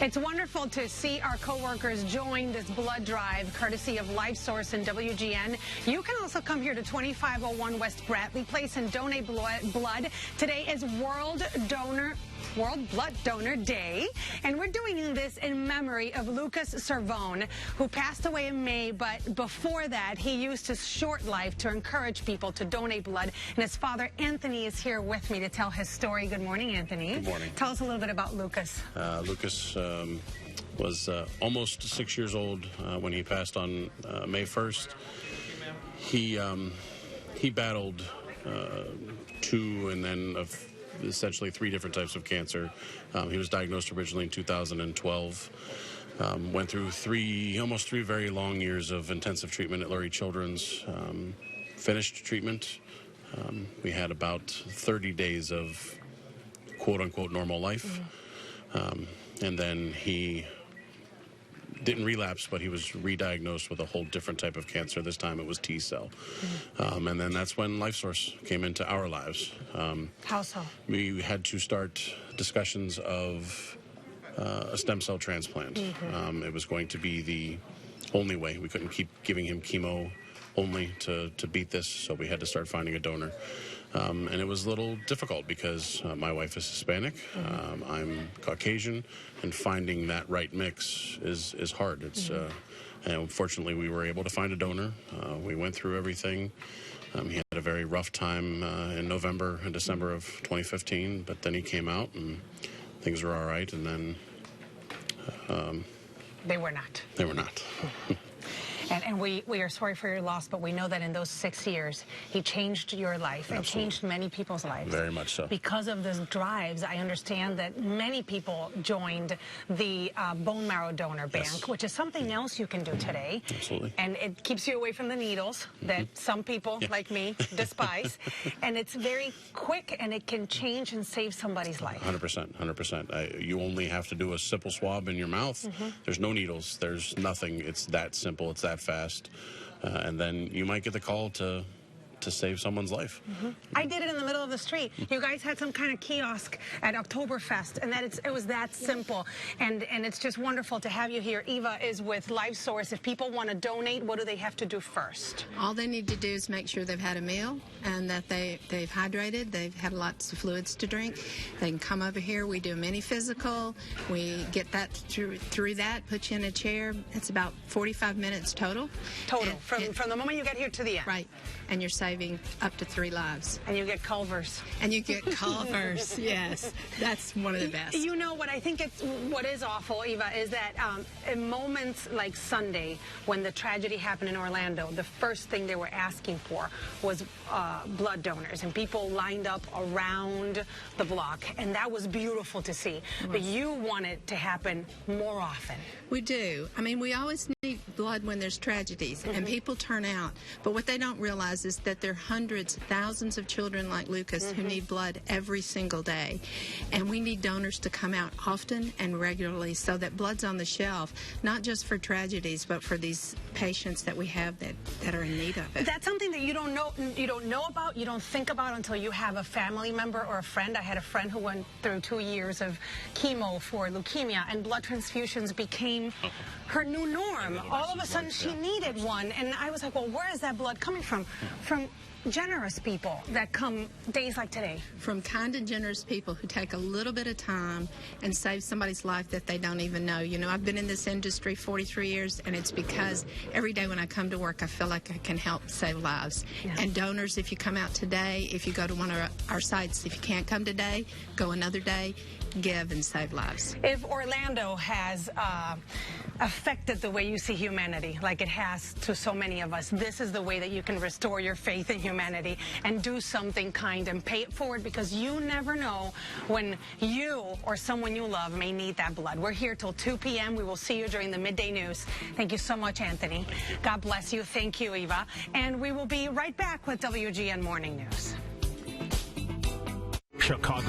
It's wonderful to see our coworkers join this blood drive, courtesy of LifeSource and WGN. You can also come here to 2501 West Bradley Place and donate blood. Today is World Blood Donor Day, and we're doing this in memory of Lucas Servone, who passed away in May, but before that, he used his short life to encourage people to donate blood, and his father, Anthony, is here with me to tell his story. Good morning, Anthony. Good morning. Tell us a little bit about Lucas. Lucas was almost 6 years old when he passed on May 1st. He battled two and then essentially three different types of cancer. He was diagnosed originally in 2012. Went through almost three very long years of intensive treatment at Lurie Children's. Finished treatment. We had about 30 days of quote-unquote normal life. And then he didn't relapse, but he was re-diagnosed with a whole different type of cancer. This time it was T-cell. And then that's when LifeSource came into our lives. How so? We had to start discussions of a stem cell transplant. It was going to be the only way. We couldn't keep giving him chemo only to beat this, so we had to start finding a donor. And it was a little difficult because my wife is Hispanic, I'm Caucasian, and finding that right mix is hard. It's and fortunately we were able to find a donor. We went through everything. He had a very rough time in November and December of 2015, but then he came out and things were all right, and then They were not. They were not. And we are sorry for your loss, but we know that in those 6 years, he changed your life and changed many people's lives. Very much so. Because of those drives, I understand that many people joined the bone marrow donor bank, which is something else you can do today. Absolutely. And it keeps you away from the needles that some people like me despise. And it's very quick, and it can change and save somebody's life. 100%, 100%. You only have to do a simple swab in your mouth. There's no needles. There's nothing. It's that simple. It's that fast, and then you might get the call to save someone's life. I did it in the middle of the street. You guys had some kind of kiosk at Oktoberfest, and it was that simple. And it's just wonderful to have you here. Eva is with LifeSource. If people want to donate, what do they have to do first? All they need to do is make sure they've had a meal and that they've hydrated, they've had lots of fluids to drink. They can come over here. We do a mini physical. We get that through that, put you in a chair. It's about 45 minutes total. Total, from the moment you get here to the end. Right, and you're saving up to 3 lives. And you get Culvers. And you get Culvers, yes. That's one of the best. You know what I think what is awful, Eva, is that in moments like Sunday, when the tragedy happened in Orlando, the first thing they were asking for was blood donors, and people lined up around the block, and that was beautiful to see. But you want it to happen more often. We do. I mean, we always need blood when there's tragedies, and people turn out. But what they don't realize is that there are hundreds, thousands of children like Lucas who need blood every single day. And we need donors to come out often and regularly so that blood's on the shelf, not just for tragedies, but for these patients that we have that are in need of it. That's something that you don't know about, you don't think about until you have a family member or a friend. I had a friend who went through 2 years of chemo for leukemia, and blood transfusions became her new norm. All of a sudden, she needed one, and I was like, well, where is that blood coming from? From generous people that come days like today. From kind and generous people who take a little bit of time and save somebody's life that they don't even know. You know, I've been in this industry 43 years, and it's because every day when I come to work, I feel like I can help save lives. And donors, if you come out today, if you go to one of our sites, if you can't come today, go another day, give and save lives. If Orlando has affected the way you see humanity, like it has to so many of us, this is the way that you can restore your faith in humanity and do something kind and pay it forward, because you never know when you or someone you love may need that blood. We're here till 2 p.m. We will see you during the midday news. Thank you so much, Anthony. God bless you. Thank you, Eva. And we will be right back with WGN Morning News. Chicago.